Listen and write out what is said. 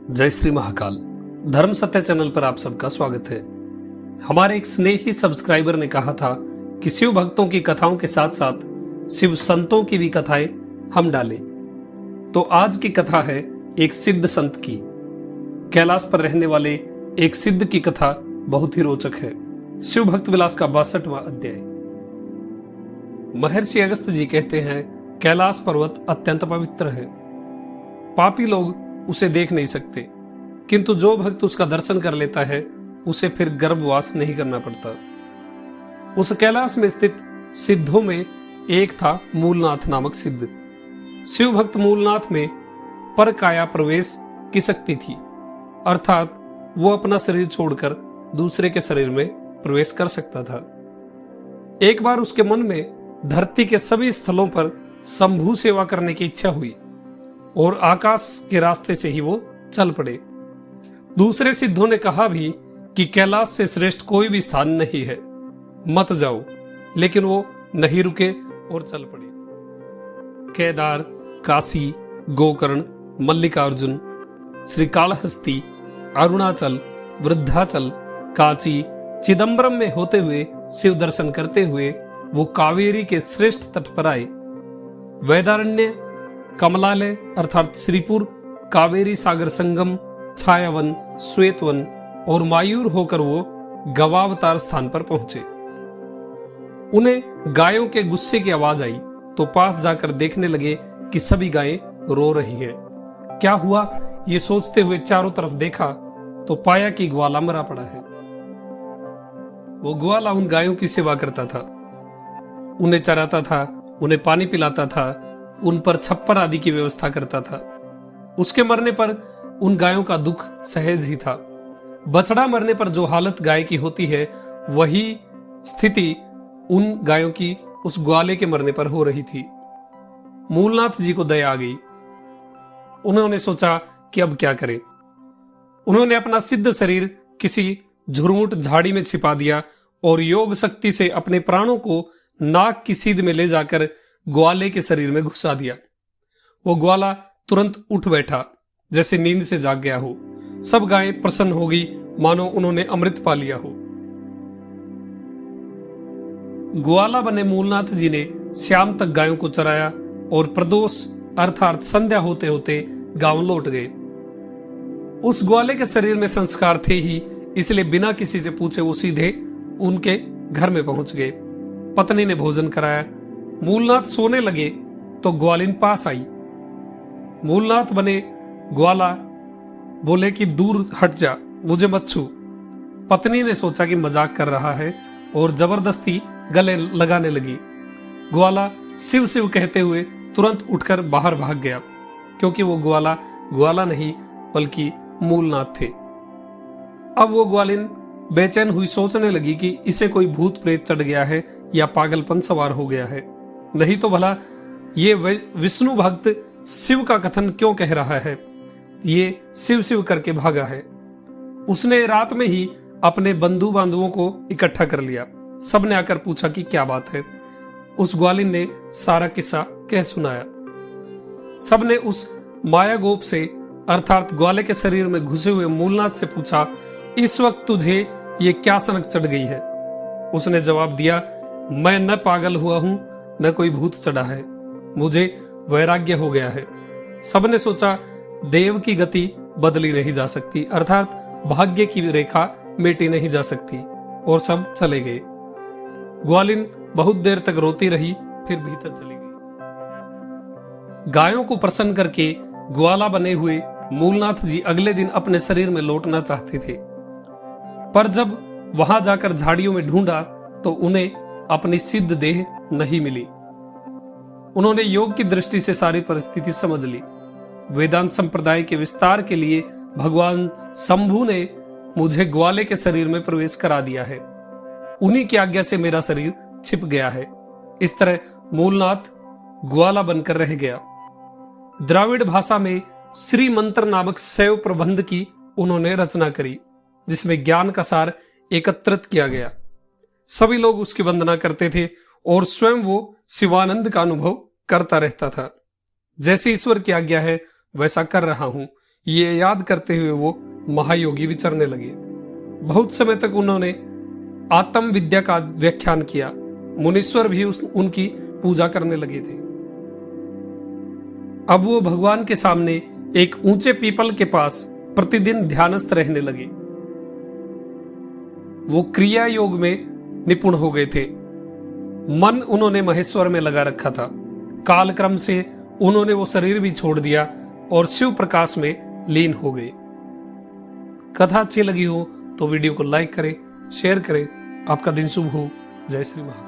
जय श्री महाकाल। धर्म सत्य चैनल पर आप सबका स्वागत है। हमारे एक स्नेही सब्सक्राइबर ने कहा था कि शिव भक्तों की कथाओं के साथ साथ शिव संतों की भी कथाएं हम डालें। तो आज की कथा है एक सिद्ध संत की। कैलाश पर रहने वाले एक सिद्ध की कथा बहुत ही रोचक है। शिव भक्त विलास का 62वां अध्याय। महर्षि अगस्त्य जी कहते हैं, कैलाश पर्वत अत्यंत पवित्र है। पापी लोग उसे देख नहीं सकते, किंतु जो भक्त उसका दर्शन कर लेता है उसे फिर गर्भवास नहीं करना पड़ता। उस कैलाश में स्थित सिद्धों में एक था मूलनाथ नामक सिद्ध। शिव भक्त मूलनाथ में पर काया प्रवेश की शक्ति थी, अर्थात वो अपना शरीर छोड़कर दूसरे के शरीर में प्रवेश कर सकता था। एक बार उसके मन में धरती के सभी स्थलों पर शंभु सेवा करने की इच्छा हुई और आकाश के रास्ते से ही वो चल पड़े। दूसरे सिद्धों ने कहा भी कि कैलाश से श्रेष्ठ कोई भी स्थान नहीं है, मत जाओ, लेकिन वो नहीं रुके और चल पड़े। केदार, काशी, गोकर्ण, मल्लिकार्जुन, श्रीकालहस्ती, अरुणाचल, वृद्धाचल, कांची, चिदंबरम में होते हुए शिव दर्शन करते हुए वो कावेरी के श्रेष्ठ तट पर आए। वेदारण्य, कमलालय अर्थात श्रीपुर, कावेरी सागर संगम, छायावन, श्वेतवन और मायूर होकर वो गवावतार स्थान पर पहुंचे। उन्हें गायों के गुस्से की आवाज आई तो पास जाकर देखने लगे कि सभी गायें रो रही हैं। क्या हुआ ये सोचते हुए चारों तरफ देखा तो पाया कि ग्वाला मरा पड़ा है। वो ग्वाला उन गायों की सेवा करता था, उन्हें चराता था, उन्हें पानी पिलाता था, उन पर छप्पर आदि की व्यवस्था करता था। उसके मरने पर उन गायों का दुख सहज ही था। बछड़ा मरने पर जो हालत गाय की होती है, वही स्थिति उन गायों की उस ग्वाले के मरने पर हो रही थी। मूलनाथ जी को दया आ गई। उन्होंने सोचा कि अब क्या करें। उन्होंने अपना सिद्ध शरीर किसी झुरमुट झाड़ी में छिपा दिया और योग शक्ति से अपने प्राणों को नाक की सीध में ले जाकर ग्वाले के शरीर में घुसा दिया। वो ग्वाला तुरंत उठ बैठा, जैसे नींद से जाग गया हो। सब गायें प्रसन्न हो गई, मानो उन्होंने अमृत पा लिया हो। ग्वाला बने मूलनाथ जी ने शाम तक गायों को चराया और प्रदोष अर्थात संध्या होते होते गांव लौट गए। उस ग्वाले के शरीर में संस्कार थे ही, इसलिए बिना किसी से पूछे वो सीधे उनके घर में पहुंच गए। पत्नी ने भोजन कराया। मूलनाथ सोने लगे तो ग्वालिन पास आई। मूलनाथ बने ग्वाला बोले कि दूर हट जा, मुझे मत छू। पत्नी ने सोचा कि मजाक कर रहा है और जबरदस्ती गले लगाने लगी। ग्वाला शिव शिव कहते हुए तुरंत उठकर बाहर भाग गया, क्योंकि वो ग्वाला नहीं बल्कि मूलनाथ थे। अब वो ग्वालिन बेचैन हुई सोचने लगी कि इसे कोई भूत प्रेत चढ़ गया है या पागलपन सवार हो गया है, नहीं तो भला ये विष्णु भक्त शिव का कथन क्यों कह रहा है। ये शिव शिव करके भागा है। उसने रात में ही अपने बंधु बांधवों को इकट्ठा कर लिया। सबने आकर पूछा कि क्या बात है। उस ग्वालिन ने सारा किस्सा कह सुनाया। सबने उस माया गोप से अर्थात ग्वाले के शरीर में घुसे हुए मूलनाथ से पूछा, इस वक्त तुझे ये क्या सनक चढ़ गई है। उसने जवाब दिया, मैं न पागल हुआ हूं न कोई भूत चढ़ा है, मुझे वैराग्य हो गया है। सबने सोचा देव की गति बदली नहीं जा सकती, अर्थात भाग्य की रेखा मिटी नहीं जा सकती, और सब चले गए। ग्वालिन बहुत देर तक रोती रही, फिर भीतर चली गई। गायों को प्रसन्न करके ग्वाला बने हुए मूलनाथ जी अगले दिन अपने शरीर में लौटना चाहते थे, पर जब वहां जाकर झाड़ियों में ढूंढा तो उन्हें अपनी सिद्ध देह नहीं मिली। उन्होंने योग की दृष्टि से सारी परिस्थिति समझ ली। वेदांत संप्रदाय के विस्तार के लिए भगवान शंभु ने मुझे ग्वाले के शरीर में प्रवेश करा दिया है। उन्हीं की आज्ञा से मेरा शरीर छिप गया है। इस तरह मूलनाथ ग्वाला बनकर रह गया। द्राविड़ भाषा में श्री मंत्र नामक शैव प्रबंध की उन्होंने रचना करी, जिसमें ज्ञान का सार एकत्रित किया गया। सभी लोग उसकी वंदना करते थे और स्वयं वो शिवानंद का अनुभव करता रहता था। जैसी ईश्वर की आज्ञा है वैसा कर रहा हूं, ये याद करते हुए वो महायोगी विचरने लगे। बहुत समय तक उन्होंने आत्म विद्या का व्याख्यान किया। मुनीश्वर भी उनकी पूजा करने लगे थे। अब वो भगवान के सामने एक ऊंचे पीपल के पास प्रतिदिन ध्यानस्थ रहने लगे। वो क्रिया योग में निपुण हो गए थे। मन उन्होंने महेश्वर में लगा रखा था। कालक्रम से उन्होंने वो शरीर भी छोड़ दिया और शिव प्रकाश में लीन हो गए। कथा अच्छी लगी हो तो वीडियो को लाइक करें, शेयर करें। आपका दिन शुभ हो। जय श्री महाकाल।